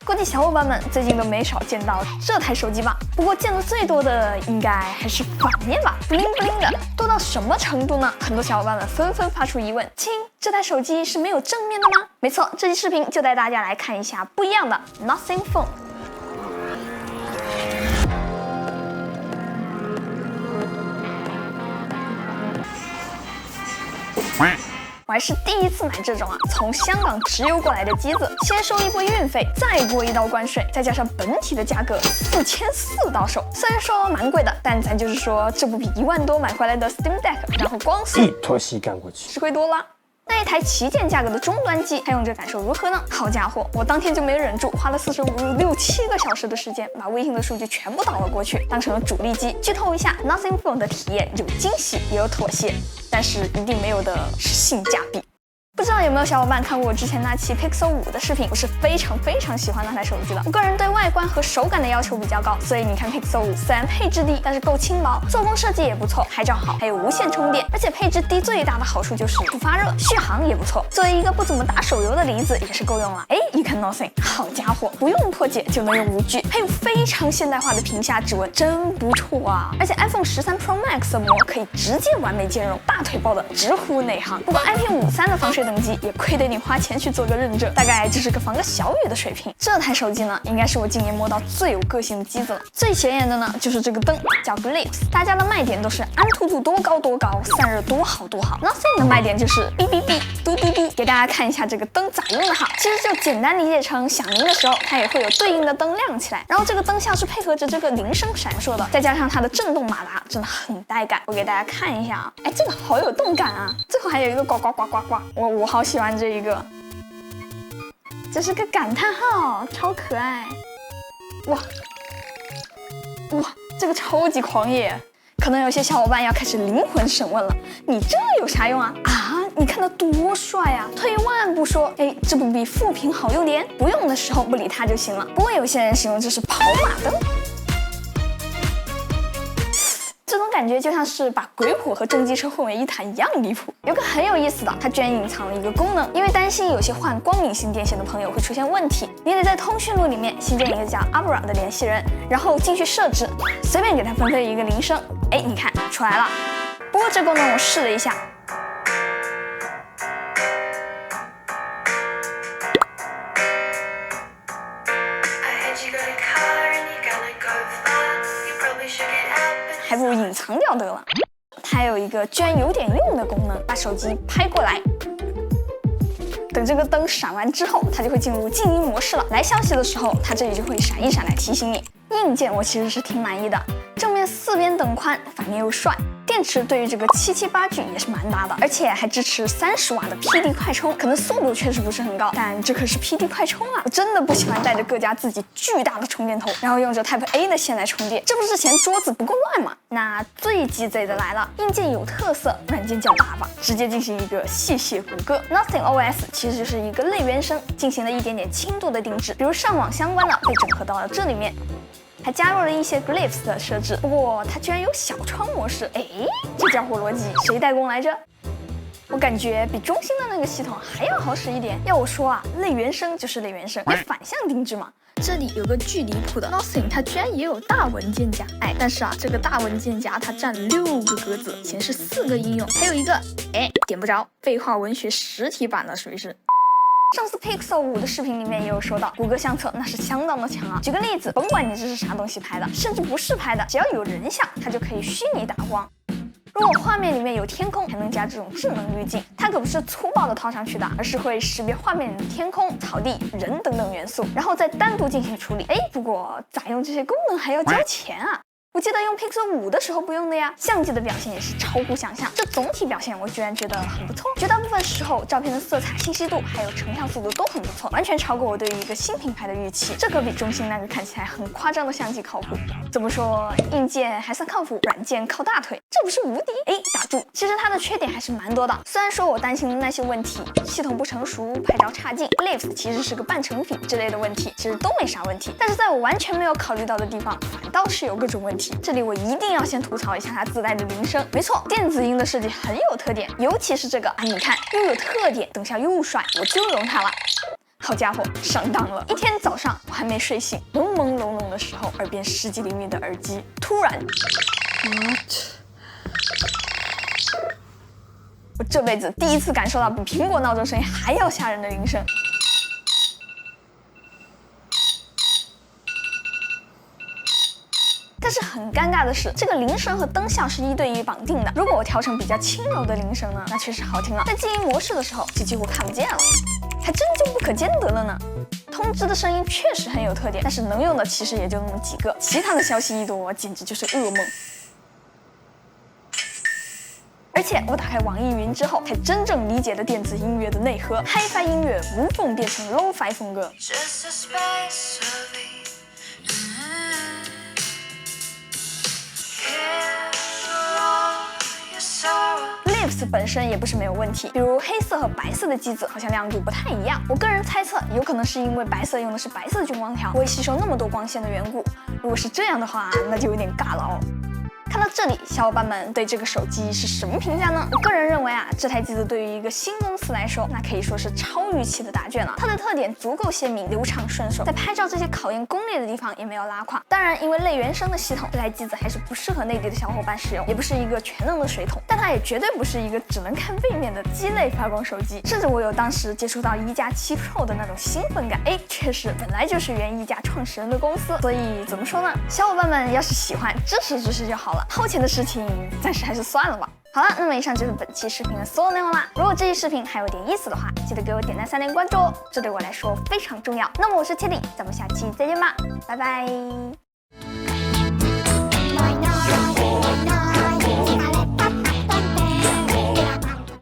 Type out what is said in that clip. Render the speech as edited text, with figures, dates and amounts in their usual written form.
估计小伙伴们最近都没少见到这台手机吧？不过见的最多的应该还是反面吧，bling bling的，多到什么程度呢？很多小伙伴们纷纷发出疑问：亲，这台手机是没有正面的吗？没错，这期视频就带大家来看一下不一样的 Nothing Phone。我还是第一次买这种从香港直邮过来的机子，先收一波运费，再过一道关税，再加上本体的价格4400到手。虽然说蛮贵的，但咱就是说这不比1万多买回来的 Steam Deck， 然后光速一坨稀干过去，吃亏多了。那一台旗舰价格的终端机，它用着感受如何呢？好家伙，我当天就没忍住，花了45日6-7个小时的时间，把微信的数据全部导了过去，当成了主力机。剧透一下 ，Nothing Phone 的体验有惊喜，也有妥协，但是一定没有的是性价比。不知道有没有小伙伴看过我之前那期 Pixel 5的视频？我是非常喜欢那台手机的。我个人对外观和手感的要求比较高，所以你看 Pixel 5虽然配置低，但是够轻薄，做工设计也不错，拍照好，还有无线充电。而且配置低最大的好处就是不发热，续航也不错。作为一个不怎么打手游的梨子，也是够用了。一看 Nothing， 好家伙，不用破解就能用5G，还有非常现代化的屏下指纹，真不错啊！而且 iPhone 13 Pro Max 的膜可以直接完美兼容，大腿抱的直呼内行。不过 IP53的防水等级也亏得你花钱去做个认证，大概就是个防个小雨的水平。这台手机呢，应该是我今年摸到最有个性的机子了。最显眼的呢，就是这个灯，叫 Glyphs。大家的卖点都是安涂度多高，散热多好。Nothing 的卖点就是哔哔哔，嘟嘟嘟。给大家看一下这个灯咋用的哈，其实就简单理解成响铃的时候，它也会有对应的灯亮起来，然后这个灯效是配合着这个铃声闪烁的，再加上它的震动马达，真的很带感。我给大家看一下啊，这个好有动感啊！最后还有一个呱呱呱呱呱，我好喜欢这一个，这是个感叹号，超可爱！哇，这个超级狂野。可能有些小伙伴要开始灵魂审问了，你这有啥用啊？你看它多帅啊！退一万步说，这不比副屏好用点？不用的时候不理它就行了。不过有些人形容这是跑马灯。这种感觉就像是把鬼火和正机车混为一谈一样离谱。有个很有意思的，它居然隐藏了一个功能，因为担心有些换光明性电线的朋友会出现问题，你得在通讯录里面新建一个叫 Abra 的联系人，然后进去设置，随便给它分配一个铃声，你看出来了。不过这功能我试了一下，还不如隐藏掉得了。它有一个居然有点用的功能，把手机拍过来，等这个灯闪完之后，它就会进入静音模式了。来消息的时候，它这里就会闪一闪来提醒你。硬件我其实是挺满意的，正面4边等宽，反面又帅。电池对于这个778G 也是蛮大的，而且还支持30瓦的 PD 快充，可能速度确实不是很高，但这可是 PD 快充啊！我真的不喜欢带着各家自己巨大的充电头，然后用着 Type A 的线来充电，这不是嫌桌子不够乱吗？那最鸡贼的来了，硬件有特色，软件叫爸爸，直接进行一个谢谢谷歌。Nothing OS 其实就是一个类原生，进行了一点点轻度的定制，比如上网相关的被整合到了这里面。还加入了一些 Glyphs 的设置，不过它居然有小窗模式，这家伙逻辑谁代工来着？我感觉比中兴的那个系统还要好使一点。要我说类原生就是类原生，你反向定制嘛。这里有个巨离谱的 Nothing， 它居然也有大文件夹，但是这个大文件夹它占6个格子，显示4个应用，还有一个点不着，废话文学实体版的属于是。上次 Pixel 5的视频里面也有说到，谷歌相册那是相当的强啊。举个例子，甭管你这是啥东西拍的，甚至不是拍的，只要有人像，它就可以虚拟打光。如果画面里面有天空，还能加这种智能滤镜，它可不是粗暴的套上去的，而是会识别画面里的天空、草地、人等等元素，然后再单独进行处理。不过咋用这些功能还要交钱啊？我记得用 Pixel 5的时候不用的呀。相机的表现也是超乎想象，这总体表现我居然觉得很不错，绝大部分时候照片的色彩、清晰度还有成像速度都很不错，完全超过我对于一个新品牌的预期。这可比中兴那个看起来很夸张的相机靠谱。怎么说，硬件还算靠谱，软件靠大腿，这不是无敌？打住！其实它的缺点还是蛮多的，虽然说我担心的那些问题，系统不成熟、拍照差劲、Glyphs 其实是个半成品之类的问题，其实都没啥问题。但是在我完全没有考虑到的地方，反倒是有各种问题。这里我一定要先吐槽一下它自带的铃声。没错，电子音的设计很有特点，尤其是这个你看又有特点，等下又帅，我就用它了。好家伙，上当了！一天早上我还没睡醒，朦朦胧胧的时候，耳边10几厘米的耳机突然 ，what？ 我这辈子第一次感受到比苹果闹钟声音还要吓人的铃声。但是很尴尬的是，这个铃声和灯效是1对1绑定的。如果我调成比较轻柔的铃声呢，那确实好听了。在静音模式的时候，就几乎看不见了，还真就不可兼得了呢。通知的声音确实很有特点，但是能用的其实也就那么几个，其他的消息一多，简直就是噩梦。而且我打开网易云之后，才真正理解了电子音乐的内核 ，Hi-Fi 音乐无缝变成 Lo-Fi 风格。Leaves 本身也不是没有问题，比如黑色和白色的机子好像亮度不太一样。我个人猜测，有可能是因为白色用的是白色军光条，不会吸收那么多光线的缘故。如果是这样的话，那就有点尬了哦。看到这里，小伙伴们对这个手机是什么评价呢？我个人认为啊，这台机子对于一个新公司来说，那可以说是超预期的答卷了。它的特点足够鲜明、流畅顺手，在拍照这些考验功力的地方也没有拉垮。当然，因为类原生的系统，这台机子还是不适合内地的小伙伴使用，也不是一个全能的水桶，但它也绝对不是一个只能看背面的鸡肋发光手机。甚至我有当时接触到1加7 Pro 的那种兴奋感。哎，确实，本来就是原1加创始人的公司，所以怎么说呢？小伙伴们要是喜欢，支持支持就好了，掏钱的事情暂时还是算了吧。好了，那么以上就是本期视频的所有内容啦。如果这期视频还有点意思的话，记得给我点赞3连关注哦，这对我来说非常重要。那么我是 Tilly，咱们下期再见吧，拜拜。